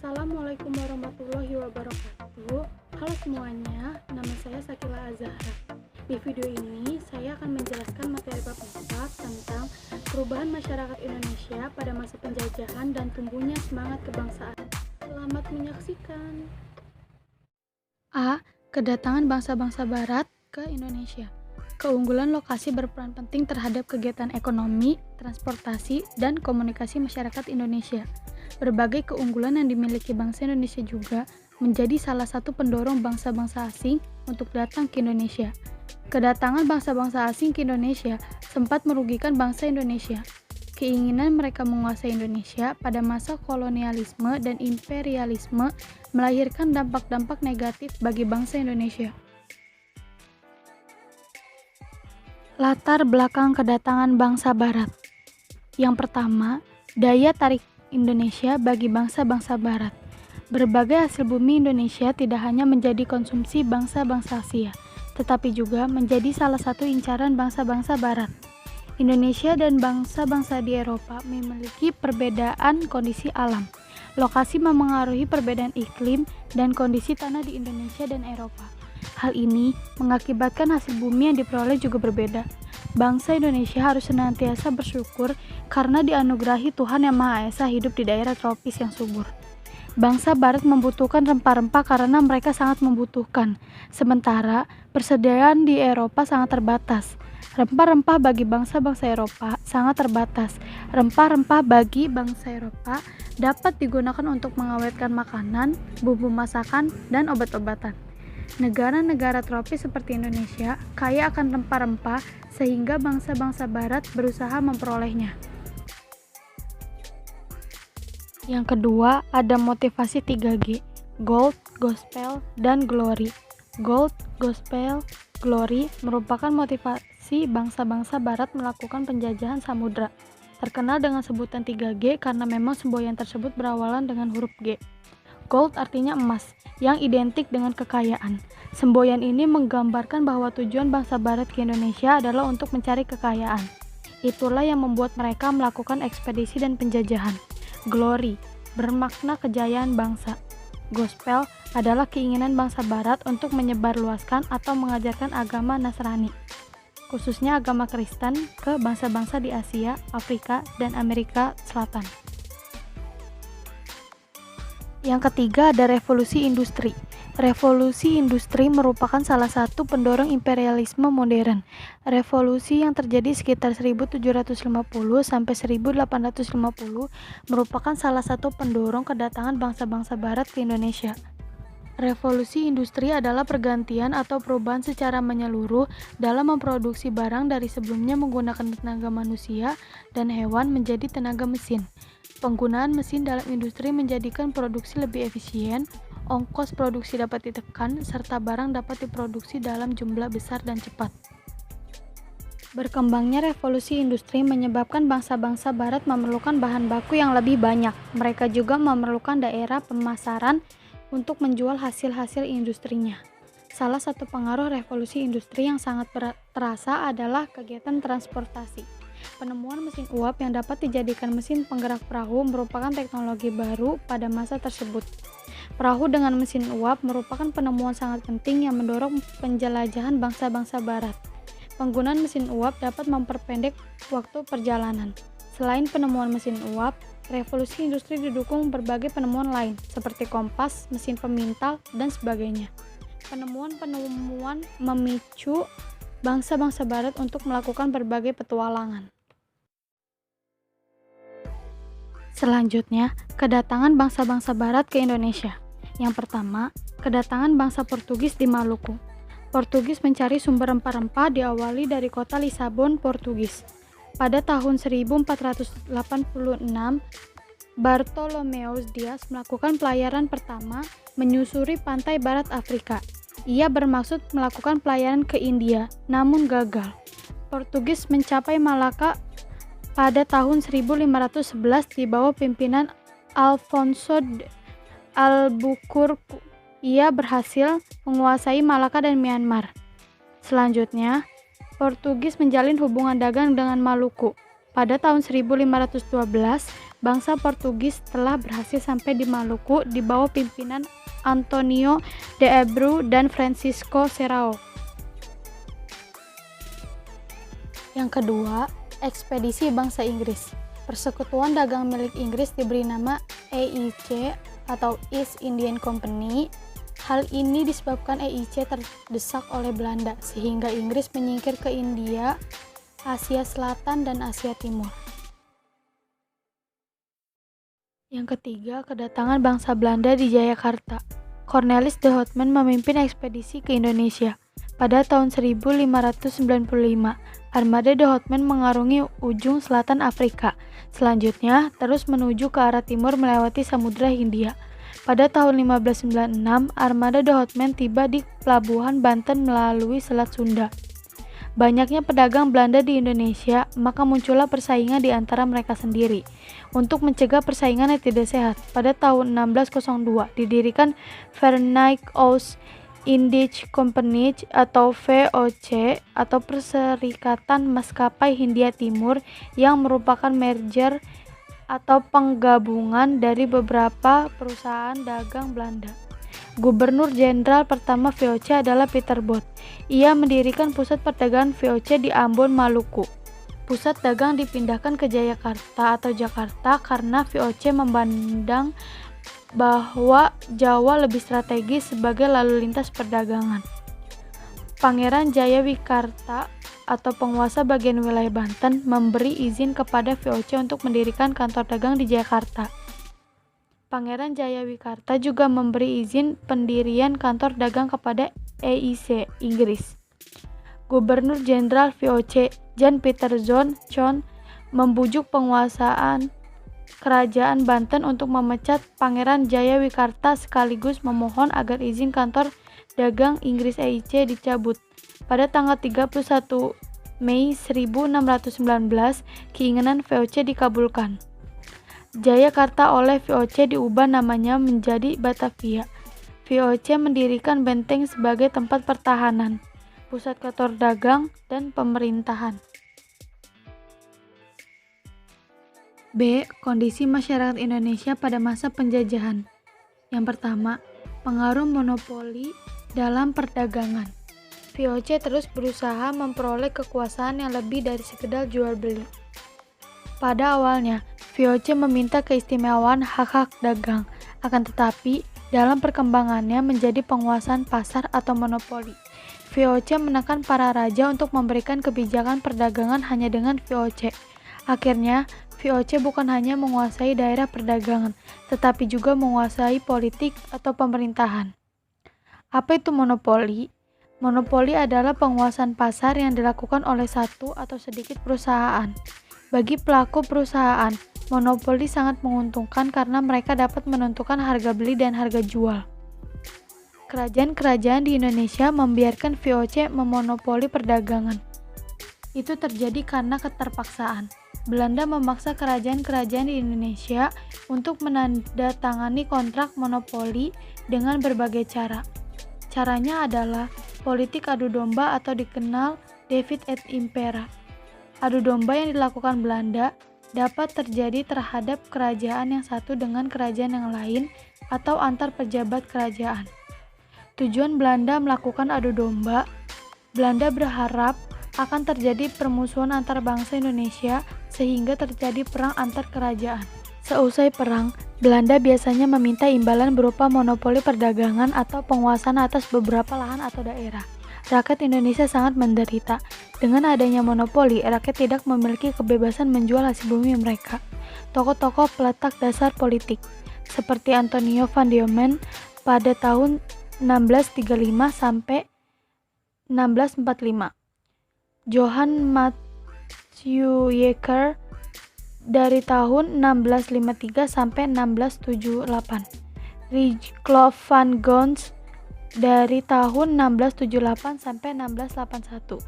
Assalamualaikum warahmatullahi wabarakatuh. Halo semuanya, nama saya Sakila Azahra. Di video ini, saya akan menjelaskan materi bab 4 tentang perubahan masyarakat Indonesia pada masa penjajahan dan tumbuhnya semangat kebangsaan. Selamat menyaksikan. A. Kedatangan bangsa-bangsa Barat ke Indonesia. Keunggulan lokasi berperan penting terhadap kegiatan ekonomi, transportasi, dan komunikasi masyarakat Indonesia. Berbagai keunggulan yang dimiliki bangsa Indonesia juga menjadi salah satu pendorong bangsa-bangsa asing untuk datang ke Indonesia. Kedatangan bangsa-bangsa asing ke Indonesia sempat merugikan bangsa Indonesia. Keinginan mereka menguasai Indonesia pada masa kolonialisme dan imperialisme melahirkan dampak-dampak negatif bagi bangsa Indonesia. Latar belakang kedatangan bangsa Barat. Yang pertama, daya tarik Indonesia bagi bangsa-bangsa Barat. Berbagai hasil bumi Indonesia tidak hanya menjadi konsumsi bangsa-bangsa Asia, tetapi juga menjadi salah satu incaran bangsa-bangsa Barat. Indonesia dan bangsa-bangsa di Eropa memiliki perbedaan kondisi alam. Lokasi memengaruhi perbedaan iklim dan kondisi tanah di Indonesia dan Eropa. Hal ini mengakibatkan hasil bumi yang diperoleh juga berbeda. Bangsa Indonesia harus senantiasa bersyukur karena dianugerahi Tuhan Yang Maha Esa hidup di daerah tropis yang subur. Bangsa Barat membutuhkan rempah-rempah karena mereka sangat membutuhkan, sementara persediaan di Eropa sangat terbatas. Rempah-rempah bagi bangsa-bangsa Eropa sangat terbatas. Rempah-rempah bagi bangsa Eropa dapat digunakan untuk mengawetkan makanan, bumbu masakan, dan obat-obatan. Negara-negara tropis seperti Indonesia kaya akan rempah-rempah sehingga bangsa-bangsa Barat berusaha memperolehnya. Yang kedua, ada motivasi 3G, Gold, Gospel, dan Glory. Gold, Gospel, Glory merupakan motivasi bangsa-bangsa Barat melakukan penjajahan samudra. Terkenal dengan sebutan 3G karena memang semboyan tersebut berawalan dengan huruf G. Gold artinya emas, yang identik dengan kekayaan. Semboyan ini menggambarkan bahwa tujuan bangsa Barat ke Indonesia adalah untuk mencari kekayaan. Itulah yang membuat mereka melakukan ekspedisi dan penjajahan. Glory bermakna kejayaan bangsa. Gospel adalah keinginan bangsa Barat untuk menyebarluaskan atau mengajarkan agama Nasrani, khususnya agama Kristen, ke bangsa-bangsa di Asia, Afrika, dan Amerika Selatan. Yang ketiga ada revolusi industri. Revolusi industri merupakan salah satu pendorong imperialisme modern. Revolusi yang terjadi sekitar 1750 sampai 1850 merupakan salah satu pendorong kedatangan bangsa-bangsa Barat ke Indonesia. Revolusi industri adalah pergantian atau perubahan secara menyeluruh dalam memproduksi barang dari sebelumnya menggunakan tenaga manusia dan hewan menjadi tenaga mesin. Penggunaan mesin dalam industri menjadikan produksi lebih efisien, ongkos produksi dapat ditekan, serta barang dapat diproduksi dalam jumlah besar dan cepat. Berkembangnya revolusi industri menyebabkan bangsa-bangsa Barat memerlukan bahan baku yang lebih banyak. Mereka juga memerlukan daerah pemasaran untuk menjual hasil-hasil industrinya. Salah satu pengaruh revolusi industri yang sangat terasa adalah kegiatan transportasi. Penemuan mesin uap yang dapat dijadikan mesin penggerak perahu merupakan teknologi baru pada masa tersebut. Perahu dengan mesin uap merupakan penemuan sangat penting yang mendorong penjelajahan bangsa-bangsa Barat. Penggunaan mesin uap dapat memperpendek waktu perjalanan. Selain penemuan mesin uap, revolusi industri didukung berbagai penemuan lain, seperti kompas, mesin pemintal, dan sebagainya. Penemuan-penemuan memicu bangsa-bangsa Barat untuk melakukan berbagai petualangan. Selanjutnya, kedatangan bangsa-bangsa Barat ke Indonesia. Yang pertama, kedatangan bangsa Portugis di Maluku. Portugis mencari sumber rempah-rempah diawali dari kota Lisabon, Portugis. Pada tahun 1486, Bartolomeu Dias melakukan pelayaran pertama menyusuri pantai barat Afrika. Ia bermaksud melakukan pelayaran ke India, namun gagal. Portugis mencapai Malaka pada tahun 1511 di bawah pimpinan Alfonso de Albuquerque. Ia berhasil menguasai Malaka dan Myanmar. Selanjutnya, Portugis menjalin hubungan dagang dengan Maluku. Pada tahun 1512, bangsa Portugis telah berhasil sampai di Maluku di bawah pimpinan Antonio de Abreu dan Francisco Serrao. Yang kedua, ekspedisi bangsa Inggris. Persekutuan dagang milik Inggris diberi nama EIC atau East Indian Company. Hal ini disebabkan EIC terdesak oleh Belanda sehingga Inggris menyingkir ke India, Asia Selatan, dan Asia Timur. Yang ketiga, kedatangan bangsa Belanda di Jayakarta. Cornelis de Houtman memimpin ekspedisi ke Indonesia. Pada tahun 1595, armada de Houtman mengarungi ujung selatan Afrika. Selanjutnya, terus menuju ke arah timur melewati Samudra Hindia. Pada tahun 1596, armada de Houtman tiba di pelabuhan Banten melalui Selat Sunda. Banyaknya pedagang Belanda di Indonesia, maka muncullah persaingan di antara mereka sendiri. Untuk mencegah persaingan yang tidak sehat, pada tahun 1602 didirikan Verenigde Oost-Indische Compagnie atau VOC atau Perserikatan Maskapai Hindia Timur yang merupakan merger atau penggabungan dari beberapa perusahaan dagang Belanda. Gubernur Jenderal pertama VOC adalah Peter Both. Ia mendirikan pusat perdagangan VOC di Ambon, Maluku. Pusat dagang dipindahkan ke Jayakarta atau Jakarta karena VOC memandang bahwa Jawa lebih strategis sebagai lalu lintas perdagangan. Pangeran Jayawikarta atau penguasa bagian wilayah Banten memberi izin kepada VOC untuk mendirikan kantor dagang di Jakarta. Pangeran Jayawikarta juga memberi izin pendirian kantor dagang kepada EIC Inggris. Gubernur Jenderal VOC Jan Pieter John membujuk penguasaan kerajaan Banten untuk memecat Pangeran Jayawikarta sekaligus memohon agar izin kantor dagang Inggris EIC dicabut. Pada tanggal 31 Mei 1619, keinginan VOC dikabulkan. Jayakarta oleh VOC diubah namanya menjadi Batavia. VOC mendirikan benteng sebagai tempat pertahanan, pusat kantor dagang, dan pemerintahan. B. Kondisi masyarakat Indonesia pada masa penjajahan. Yang pertama, pengaruh monopoli dalam perdagangan. VOC terus berusaha memperoleh kekuasaan yang lebih dari sekedar jual beli. Pada awalnya, VOC meminta keistimewaan hak-hak dagang, akan tetapi dalam perkembangannya menjadi penguasaan pasar atau monopoli. VOC menekan para raja untuk memberikan kebijakan perdagangan hanya dengan VOC. Akhirnya, VOC bukan hanya menguasai daerah perdagangan, tetapi juga menguasai politik atau pemerintahan. Apa itu monopoli? Monopoli adalah penguasaan pasar yang dilakukan oleh satu atau sedikit perusahaan. Bagi pelaku perusahaan, monopoli sangat menguntungkan karena mereka dapat menentukan harga beli dan harga jual. Kerajaan-kerajaan di Indonesia membiarkan VOC memonopoli perdagangan. Itu terjadi karena keterpaksaan. Belanda memaksa kerajaan-kerajaan di Indonesia untuk menandatangani kontrak monopoli dengan berbagai cara. Caranya adalah politik adu domba atau dikenal Divide et Impera. Adu domba yang dilakukan Belanda dapat terjadi terhadap kerajaan yang satu dengan kerajaan yang lain atau antar pejabat kerajaan. Tujuan Belanda melakukan adu domba, Belanda berharap akan terjadi permusuhan antar bangsa Indonesia sehingga terjadi perang antar kerajaan. Seusai perang, Belanda biasanya meminta imbalan berupa monopoli perdagangan atau penguasaan atas beberapa lahan atau daerah. Rakyat Indonesia sangat menderita. Dengan adanya monopoli, rakyat tidak memiliki kebebasan menjual hasil bumi mereka. Tokoh-tokoh peletak dasar politik, seperti Antonio van Diemen pada tahun 1635 sampai 1645, Johann Matthew Yeager dari tahun 1653 sampai 1678, Rijklof van Gons dari tahun 1678 sampai 1681,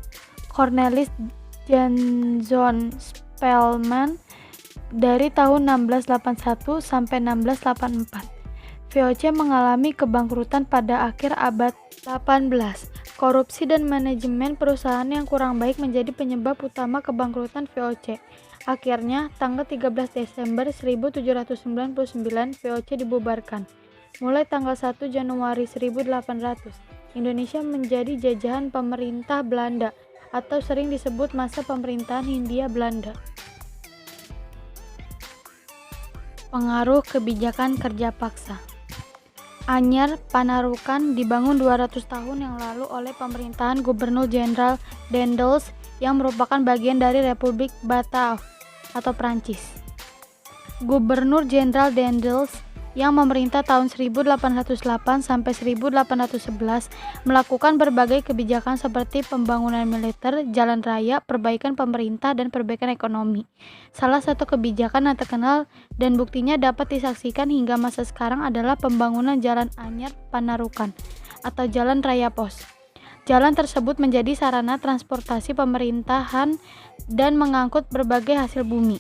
Cornelis Janson Spelman dari tahun 1681 sampai 1684. VOC mengalami kebangkrutan pada akhir abad 18. Korupsi dan manajemen perusahaan yang kurang baik menjadi penyebab utama kebangkrutan VOC. Akhirnya, tanggal 13 Desember 1799 VOC dibubarkan. Mulai tanggal 1 Januari 1800, Indonesia menjadi jajahan pemerintah Belanda atau sering disebut masa pemerintahan Hindia Belanda. Pengaruh kebijakan kerja paksa. Anyar Panarukan dibangun 200 tahun yang lalu oleh pemerintahan Gubernur Jenderal Daendels yang merupakan bagian dari Republik Bataaf atau Prancis. Gubernur Jenderal Daendels yang memerintah tahun 1808 sampai 1811 melakukan berbagai kebijakan seperti pembangunan militer, jalan raya, perbaikan pemerintah, dan perbaikan ekonomi. Salah satu kebijakan yang terkenal dan buktinya dapat disaksikan hingga masa sekarang adalah pembangunan Jalan Anyar Panarukan atau Jalan Raya Pos. Jalan tersebut menjadi sarana transportasi pemerintahan dan mengangkut berbagai hasil bumi.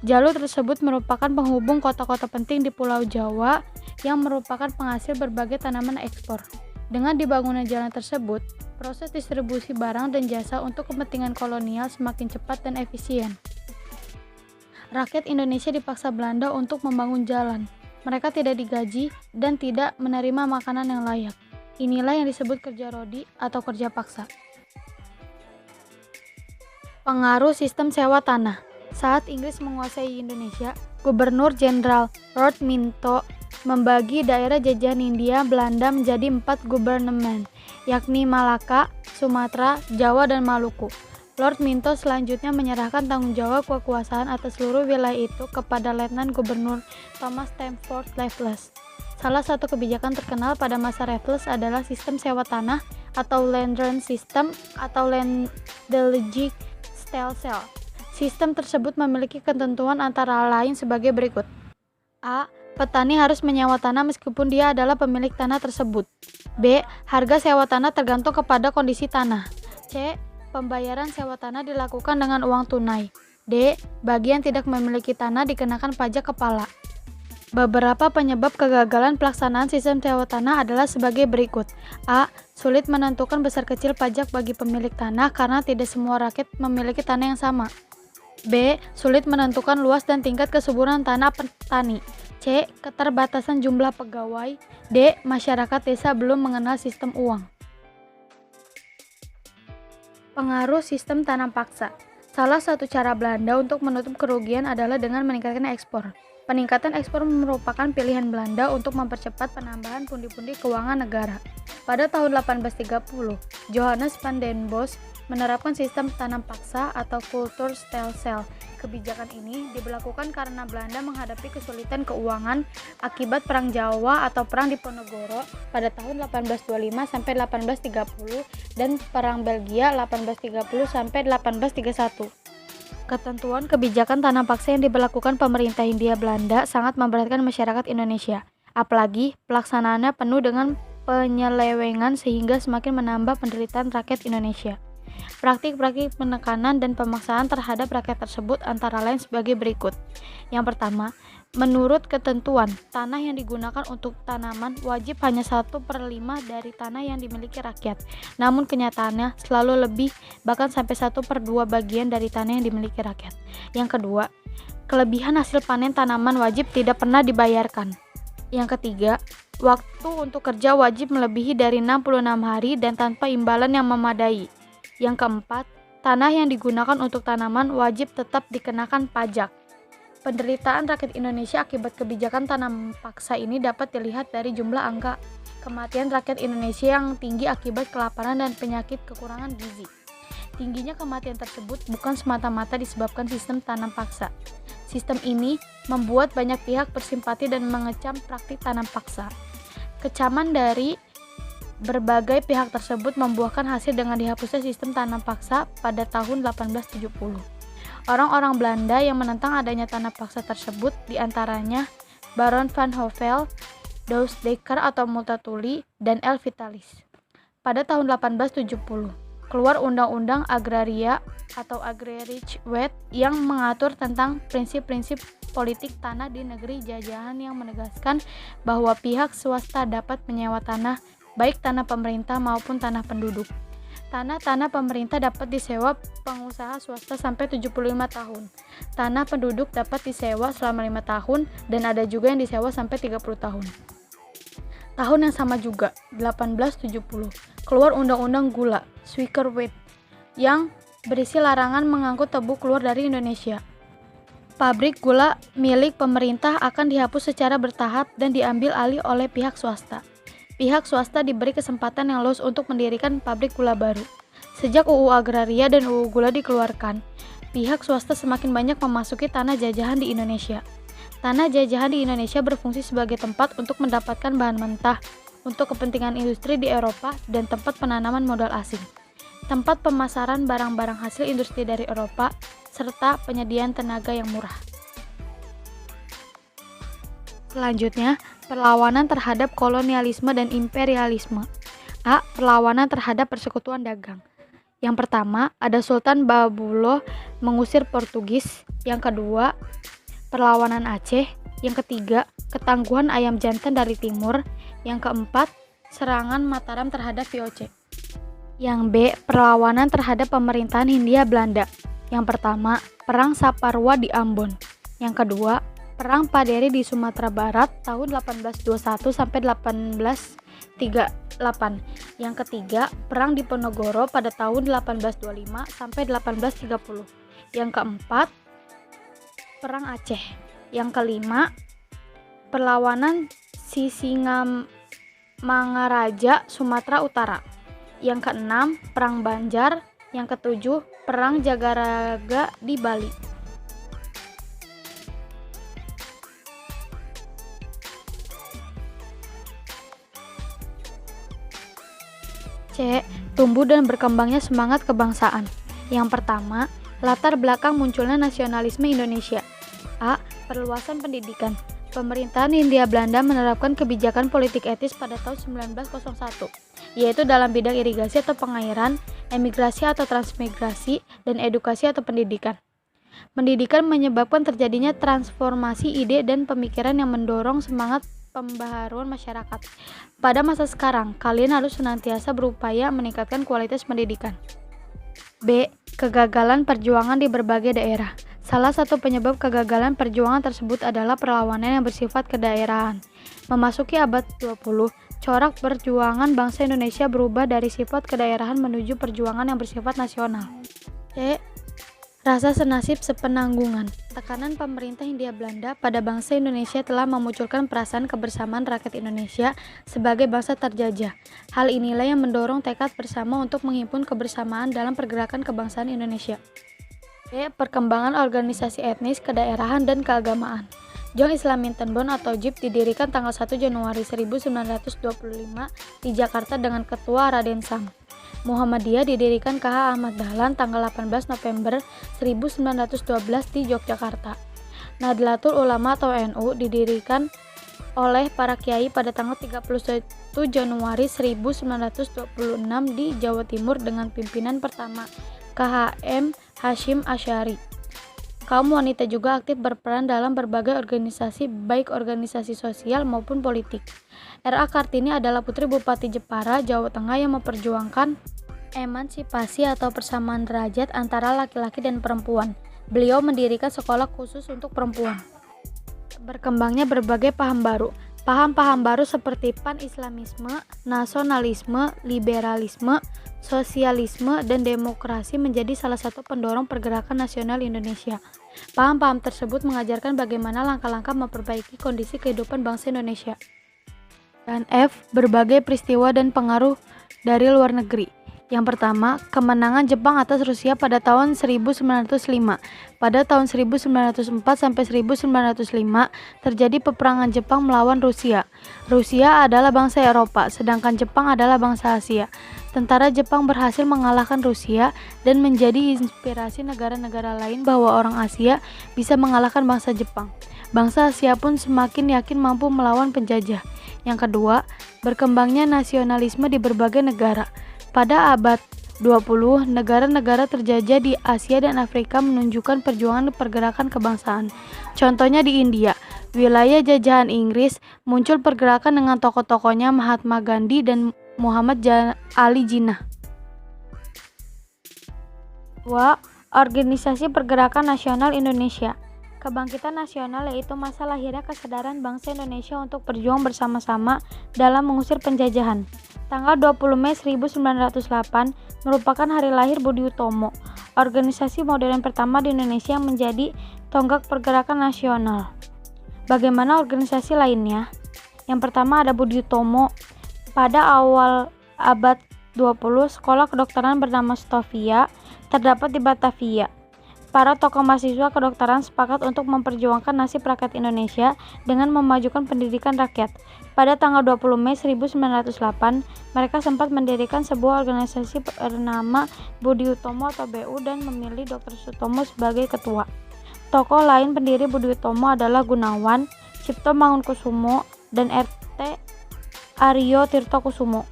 Jalur tersebut merupakan penghubung kota-kota penting di Pulau Jawa yang merupakan penghasil berbagai tanaman ekspor. Dengan dibangunnya jalan tersebut, proses distribusi barang dan jasa untuk kepentingan kolonial semakin cepat dan efisien. Rakyat Indonesia dipaksa Belanda untuk membangun jalan. Mereka tidak digaji dan tidak menerima makanan yang layak. Inilah yang disebut kerja rodi atau kerja paksa. Pengaruh sistem sewa tanah. Saat Inggris menguasai Indonesia, Gubernur Jenderal Lord Minto membagi daerah jajahan Hindia Belanda menjadi 4 gubernemen, yakni Malaka, Sumatera, Jawa, dan Maluku. Lord Minto selanjutnya menyerahkan tanggung jawab kekuasaan atas seluruh wilayah itu kepada Letnan Gubernur Thomas Stamford Raffles. Salah satu kebijakan terkenal pada masa Raffles adalah sistem sewa tanah atau land rent system atau land legislation. Sistem tersebut memiliki ketentuan antara lain sebagai berikut. A. Petani harus menyewa tanah meskipun dia adalah pemilik tanah tersebut. B. Harga sewa tanah tergantung kepada kondisi tanah. C. Pembayaran sewa tanah dilakukan dengan uang tunai. D. Bagi yang tidak memiliki tanah dikenakan pajak kepala. Beberapa penyebab kegagalan pelaksanaan sistem sewa tanah adalah sebagai berikut. A. Sulit menentukan besar kecil pajak bagi pemilik tanah karena tidak semua rakyat memiliki tanah yang sama. B. Sulit menentukan luas dan tingkat kesuburan tanah petani. C. Keterbatasan jumlah pegawai. D. Masyarakat desa belum mengenal sistem uang. Pengaruh sistem tanam paksa. Salah satu cara Belanda untuk menutup kerugian adalah dengan meningkatkan ekspor. Peningkatan ekspor merupakan pilihan Belanda untuk mempercepat penambahan pundi-pundi keuangan negara. Pada tahun 1830, Johannes van den Bosch menerapkan sistem tanam paksa atau Kulturstelsel. Kebijakan ini diberlakukan karena Belanda menghadapi kesulitan keuangan akibat Perang Jawa atau Perang Diponegoro pada tahun 1825 sampai 1830 dan Perang Belgia 1830 sampai 1831. Ketentuan kebijakan tanam paksa yang diberlakukan pemerintah Hindia Belanda sangat memberatkan masyarakat Indonesia. Apalagi pelaksanaannya penuh dengan penyelewengan sehingga semakin menambah penderitaan rakyat Indonesia. Praktik-praktik penekanan dan pemaksaan terhadap rakyat tersebut antara lain sebagai berikut. Yang pertama, menurut ketentuan, tanah yang digunakan untuk tanaman wajib hanya 1/5 dari tanah yang dimiliki rakyat. Namun kenyataannya selalu lebih, bahkan sampai 1/2 bagian dari tanah yang dimiliki rakyat. Yang kedua, kelebihan hasil panen tanaman wajib tidak pernah dibayarkan. Yang ketiga, waktu untuk kerja wajib melebihi dari 66 hari dan tanpa imbalan yang memadai. Yang keempat, tanah yang digunakan untuk tanaman wajib tetap dikenakan pajak. Penderitaan rakyat Indonesia akibat kebijakan tanam paksa ini dapat dilihat dari jumlah angka kematian rakyat Indonesia yang tinggi akibat kelaparan dan penyakit kekurangan gizi. Tingginya kematian tersebut bukan semata-mata disebabkan sistem tanam paksa. Sistem ini membuat banyak pihak bersimpati dan mengecam praktik tanam paksa. Kecaman dari berbagai pihak tersebut membuahkan hasil dengan dihapusnya sistem tanam paksa pada tahun 1870. Orang-orang Belanda yang menentang adanya tanam paksa tersebut diantaranya Baron van Hovel, Douws Dekker atau Multatuli, dan L. Vitalis. Pada tahun 1870, keluar Undang-Undang Agraria atau Agrarisch Wet yang mengatur tentang prinsip-prinsip politik tanah di negeri jajahan yang menegaskan bahwa pihak swasta dapat menyewa tanah baik tanah pemerintah maupun tanah penduduk. Tanah pemerintah dapat disewa pengusaha swasta sampai 75 tahun. Tanah penduduk dapat disewa selama 5 tahun dan ada juga yang disewa sampai 30 tahun. Tahun yang sama juga, 1870, keluar Undang-Undang Gula, Suikerwet, yang berisi larangan mengangkut tebu keluar dari Indonesia. Pabrik gula milik pemerintah akan dihapus secara bertahap dan diambil alih oleh pihak swasta. Pihak swasta diberi kesempatan yang luas untuk mendirikan pabrik gula baru. Sejak UU Agraria dan UU Gula dikeluarkan, pihak swasta semakin banyak memasuki tanah jajahan di Indonesia. Tanah jajahan di Indonesia berfungsi sebagai tempat untuk mendapatkan bahan mentah untuk kepentingan industri di Eropa dan tempat penanaman modal asing, tempat pemasaran barang-barang hasil industri dari Eropa, serta penyediaan tenaga yang murah. Selanjutnya, perlawanan terhadap kolonialisme dan imperialisme. A. Perlawanan terhadap persekutuan dagang. Yang pertama, ada Sultan Babulo mengusir Portugis. Yang kedua, perlawanan Aceh. Yang ketiga, ketangguhan ayam jantan dari timur. Yang keempat, serangan Mataram terhadap VOC. Yang B. Perlawanan terhadap pemerintahan Hindia Belanda. Yang pertama, Perang Saparua di Ambon. Yang kedua, Perang Paderi di Sumatera Barat tahun 1821 sampai 1838. Yang ketiga, Perang Diponegoro pada tahun 1825 sampai 1830. Yang keempat, Perang Aceh. Yang kelima, perlawanan Sisingamangaraja Sumatera Utara. Yang keenam, Perang Banjar. Yang ketujuh, Perang Jagaraga di Bali. C. Tumbuh dan berkembangnya semangat kebangsaan. Yang pertama, latar belakang munculnya nasionalisme Indonesia. A. Perluasan pendidikan. Pemerintahan Hindia Belanda menerapkan kebijakan politik etis pada tahun 1901, yaitu dalam bidang irigasi atau pengairan, emigrasi atau transmigrasi, dan edukasi atau pendidikan. Pendidikan menyebabkan terjadinya transformasi ide dan pemikiran yang mendorong semangat pembaharuan masyarakat. Pada masa sekarang, kalian harus senantiasa berupaya meningkatkan kualitas pendidikan. B. Kegagalan perjuangan di berbagai daerah. Salah satu penyebab kegagalan perjuangan tersebut adalah perlawanan yang bersifat kedaerahan. Memasuki abad 20, corak perjuangan bangsa Indonesia berubah dari sifat kedaerahan menuju perjuangan yang bersifat nasional. C. Rasa senasib sepenanggungan. Tekanan pemerintah Hindia Belanda pada bangsa Indonesia telah memunculkan perasaan kebersamaan rakyat Indonesia sebagai bangsa terjajah. Hal inilah yang mendorong tekad bersama untuk menghimpun kebersamaan dalam pergerakan kebangsaan Indonesia. D. Perkembangan organisasi etnis, kedaerahan, dan keagamaan. Jong Islam Mintenbon atau JIP didirikan tanggal 1 Januari 1925 di Jakarta dengan Ketua Raden Sam. Muhammadiyah didirikan KH Ahmad Dahlan tanggal 18 November 1912 di Yogyakarta. Nahdlatul Ulama atau NU didirikan oleh para kiai pada tanggal 31 Januari 1926 di Jawa Timur dengan pimpinan pertama KHM Hashim Asy'ari. Kaum wanita juga aktif berperan dalam berbagai organisasi, baik organisasi sosial maupun politik. R.A. Kartini adalah putri Bupati Jepara, Jawa Tengah yang memperjuangkan emansipasi atau persamaan derajat antara laki-laki dan perempuan. Beliau mendirikan sekolah khusus untuk perempuan. Berkembangnya berbagai paham baru. Paham-paham baru seperti pan-islamisme, nasionalisme, liberalisme, sosialisme, dan demokrasi menjadi salah satu pendorong pergerakan nasional Indonesia. Paham-paham tersebut mengajarkan bagaimana langkah-langkah memperbaiki kondisi kehidupan bangsa Indonesia. Dan F. Berbagai peristiwa dan pengaruh dari luar negeri. Yang pertama, kemenangan Jepang atas Rusia pada tahun 1905. Pada tahun 1904 sampai 1905 terjadi peperangan Jepang melawan Rusia. Rusia adalah bangsa Eropa, sedangkan Jepang adalah bangsa Asia. Tentara Jepang berhasil mengalahkan Rusia dan menjadi inspirasi negara-negara lain bahwa orang Asia bisa mengalahkan bangsa Jepang. Bangsa Asia pun semakin yakin mampu melawan penjajah. Yang kedua, berkembangnya nasionalisme di berbagai negara. Pada abad 20, negara-negara terjajah di Asia dan Afrika menunjukkan perjuangan pergerakan kebangsaan. Contohnya di India, wilayah jajahan Inggris, muncul pergerakan dengan tokoh-tokohnya Mahatma Gandhi dan Muhammad Ali Jinnah. 2. Organisasi Pergerakan Nasional Indonesia. Kebangkitan nasional yaitu masa lahirnya kesadaran bangsa Indonesia untuk berjuang bersama-sama dalam mengusir penjajahan. Tanggal 20 Mei 1908 merupakan hari lahir Budi Utomo, organisasi modern pertama di Indonesia yang menjadi tonggak pergerakan nasional. Bagaimana organisasi lainnya? Yang pertama ada Budi Utomo. Pada awal abad 20, sekolah kedokteran bernama Stovia terdapat di Batavia. Para tokoh mahasiswa kedokteran sepakat untuk memperjuangkan nasib rakyat Indonesia dengan memajukan pendidikan rakyat. Pada tanggal 20 Mei 1908, mereka sempat mendirikan sebuah organisasi bernama Budi Utomo atau BU dan memilih Dr. Sutomo sebagai ketua. Tokoh lain pendiri Budi Utomo adalah Gunawan, Cipto Mangunkusumo, dan R.T. Aryo Tirtokusumo.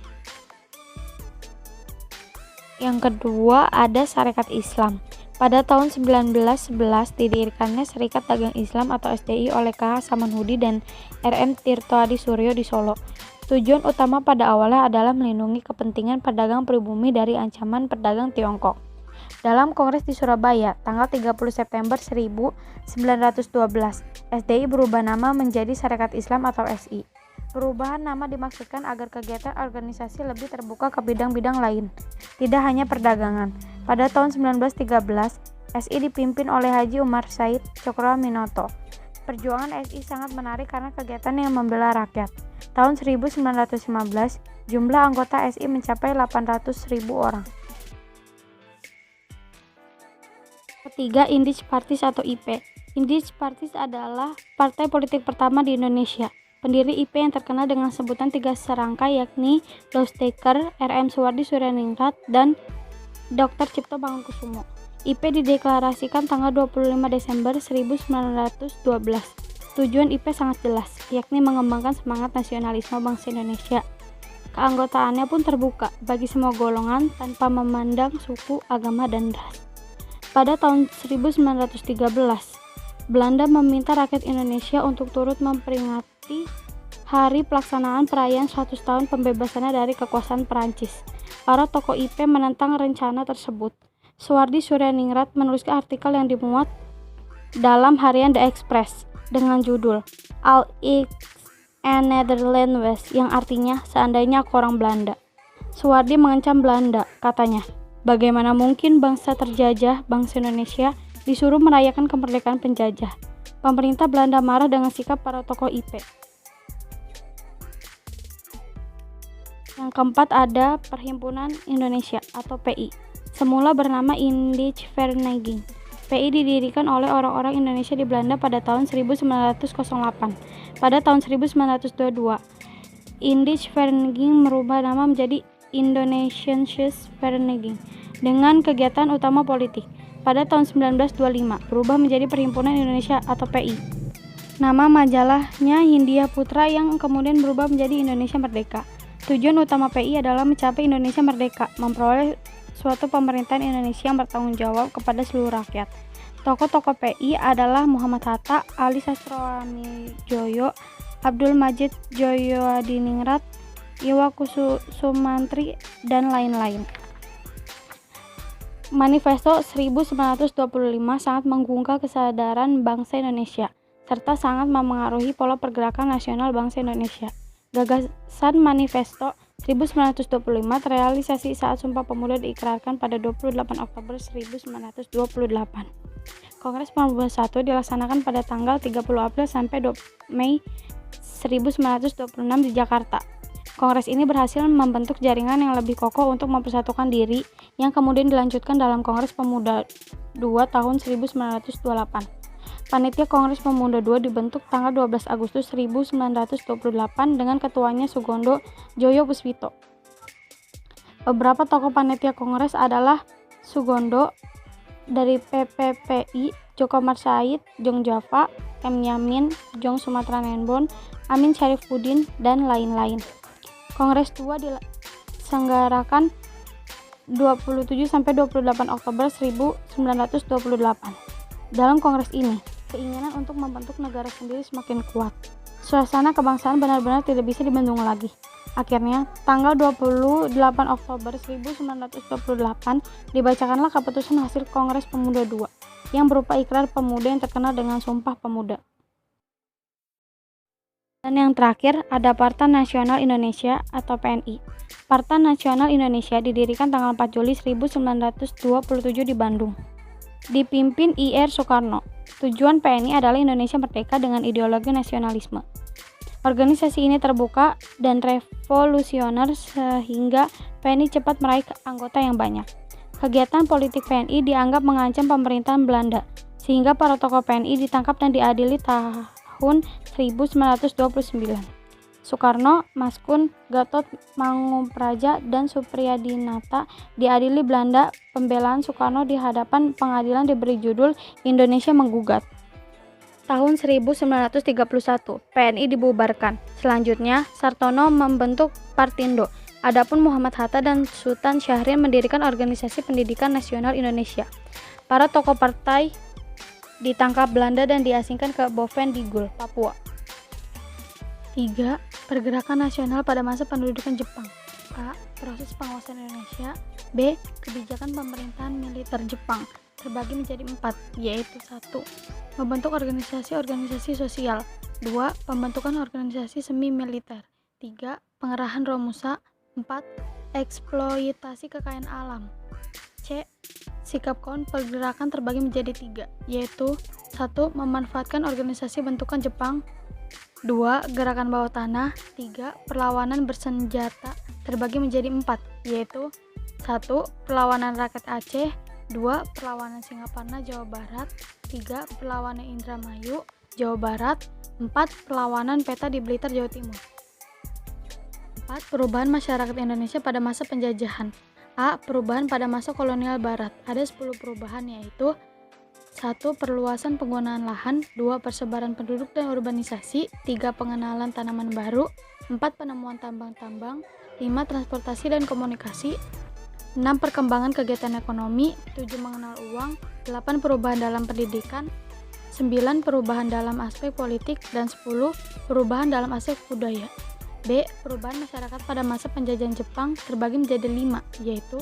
Yang kedua ada Sarekat Islam. Pada tahun 1911 didirikannya Serikat Dagang Islam atau SDI oleh K.H. Samanhudi dan R.M. Tirto Adi Suryo di Solo. Tujuan utama pada awalnya adalah melindungi kepentingan pedagang pribumi dari ancaman pedagang Tiongkok. Dalam Kongres di Surabaya, tanggal 30 September 1912, SDI berubah nama menjadi Sarekat Islam atau SI. Perubahan nama dimaksudkan agar kegiatan organisasi lebih terbuka ke bidang-bidang lain, tidak hanya perdagangan. Pada tahun 1913, SI dipimpin oleh Haji Umar Said Cokroaminoto. Perjuangan SI sangat menarik karena kegiatan yang membela rakyat. Tahun 1915, jumlah anggota SI mencapai 800.000 orang. Ketiga, Indich Parties atau IP. Indich Parties adalah partai politik pertama di Indonesia. Pendiri IP yang terkenal dengan sebutan 3 serangkai yakni Lousteker, R.M. Suwardi Suryaningrat, dan Dr. Cipto Mangunkusumo. IP dideklarasikan tanggal 25 Desember 1912. Tujuan IP sangat jelas, yakni mengembangkan semangat nasionalisme bangsa Indonesia. Keanggotaannya pun terbuka bagi semua golongan tanpa memandang suku, agama, dan ras. Pada tahun 1913, Belanda meminta rakyat Indonesia untuk turut memperingati hari pelaksanaan perayaan 100 tahun pembebasannya dari kekuasaan Perancis. Para tokoh IP menentang rencana tersebut. Suwardi Suryaningrat menuliskan artikel yang dimuat dalam harian The Express dengan judul All Is and Netherlands, yang artinya seandainya aku orang Belanda. Suwardi mengancam Belanda, katanya, bagaimana mungkin bangsa terjajah, bangsa Indonesia, disuruh merayakan kemerdekaan penjajah. Pemerintah Belanda marah dengan sikap para tokoh IP. Yang keempat ada Perhimpunan Indonesia atau PI. Semula bernama Indische Vereniging. PI didirikan oleh orang-orang Indonesia di Belanda pada tahun 1908. Pada tahun 1922, Indische Vereniging merubah nama menjadi Indonesianische Vereniging dengan kegiatan utama politik. Pada tahun 1925 berubah menjadi Perhimpunan Indonesia atau PI. Nama majalahnya Hindia Putra yang kemudian berubah menjadi Indonesia Merdeka. Tujuan utama PI adalah mencapai Indonesia merdeka, memperoleh suatu pemerintahan Indonesia yang bertanggung jawab kepada seluruh rakyat. Tokoh-tokoh PI adalah Muhammad Hatta, Ali Sastroamidjojo, Abdul Majid Djoyoadiningrat, Iwa Kusumantri, dan lain-lain. Manifesto 1925 sangat menggugah kesadaran bangsa Indonesia, serta sangat memengaruhi pola pergerakan nasional bangsa Indonesia. Gagasan Manifesto 1925 terrealisasi saat Sumpah Pemuda diikrarkan pada 28 Oktober 1928. Kongres 41 dilaksanakan pada tanggal 30 April sampai 2 Mei 1926 di Jakarta. Kongres ini berhasil membentuk jaringan yang lebih kokoh untuk mempersatukan diri yang kemudian dilanjutkan dalam Kongres Pemuda II tahun 1928. Panitia Kongres Pemuda II dibentuk tanggal 12 Agustus 1928 dengan ketuanya Sugondo Joyo Puspito. Beberapa tokoh panitia Kongres adalah Sugondo dari PPPI, Joko Marsaid, Jong Java, M. Yamin, Jong Sumatera Nenbon, Amin Syarifuddin, dan lain-lain. Kongres II diselenggarakan 27-28 Oktober 1928. Dalam kongres ini, keinginan untuk membentuk negara sendiri semakin kuat. Suasana kebangsaan benar-benar tidak bisa dibendung lagi. Akhirnya, tanggal 28 Oktober 1928 dibacakanlah keputusan hasil Kongres Pemuda II, yang berupa ikrar pemuda yang terkenal dengan Sumpah Pemuda. Dan yang terakhir ada Partai Nasional Indonesia atau PNI. Partai Nasional Indonesia didirikan tanggal 4 Juli 1927 di Bandung. Dipimpin I.R. Soekarno. Tujuan PNI adalah Indonesia merdeka dengan ideologi nasionalisme. Organisasi ini terbuka dan revolusioner sehingga PNI cepat meraih anggota yang banyak. Kegiatan politik PNI dianggap mengancam pemerintahan Belanda, sehingga para tokoh PNI ditangkap dan diadili tahun 1929. Soekarno, Maskun, Gatot Mangupraja, dan Supriyadinata diadili Belanda. Pembelaan Soekarno di hadapan pengadilan diberi judul Indonesia Menggugat. Tahun 1931, PNI dibubarkan. Selanjutnya, Sartono membentuk Partindo. Adapun Muhammad Hatta dan Sultan Syahrir mendirikan Organisasi Pendidikan Nasional Indonesia. Para tokoh partai ditangkap Belanda dan diasingkan ke Bovendigul, Papua. 3. Pergerakan nasional pada masa pendudukan Jepang. A. Proses penguasaan Indonesia. B. Kebijakan pemerintahan militer Jepang terbagi menjadi 4, yaitu 1. Membentuk organisasi-organisasi sosial. 2. Pembentukan organisasi semi-militer. 3. Pengerahan Romusa. 4. Eksploitasi kekayaan alam. C. Sikap kaum pergerakan terbagi menjadi 3, yaitu 1. Memanfaatkan organisasi bentukan Jepang. 2. Gerakan bawah tanah. 3. Perlawanan bersenjata terbagi menjadi 4, yaitu 1. Perlawanan rakyat Aceh. 2. Perlawanan Singaparna, Jawa Barat. 3. Perlawanan Indramayu, Jawa Barat. 4. Perlawanan Peta di Blitar, Jawa Timur. 4. Perubahan masyarakat Indonesia pada masa penjajahan. A. Perubahan pada masa kolonial Barat. Ada 10 perubahan, yaitu 1. Perluasan penggunaan lahan. 2. Persebaran penduduk dan urbanisasi. 3. Pengenalan tanaman baru. 4. Penemuan tambang-tambang. 5. Transportasi dan komunikasi. 6. Perkembangan kegiatan ekonomi. 7. Mengenal uang. 8. Perubahan dalam pendidikan. 9. Perubahan dalam aspek politik. Dan 10. Perubahan dalam aspek budaya. B. Perubahan masyarakat pada masa penjajahan Jepang terbagi menjadi 5, yaitu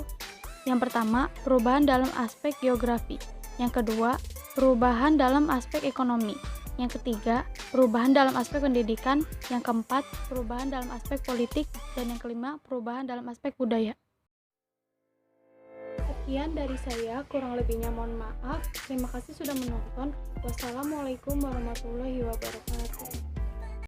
yang pertama, perubahan dalam aspek geografi. Yang kedua, perubahan dalam aspek ekonomi. Yang ketiga, perubahan dalam aspek pendidikan. Yang keempat, perubahan dalam aspek politik. Dan yang kelima, perubahan dalam aspek budaya. Sekian dari saya, kurang lebihnya mohon maaf. Terima kasih sudah menonton. Wassalamualaikum warahmatullahi wabarakatuh.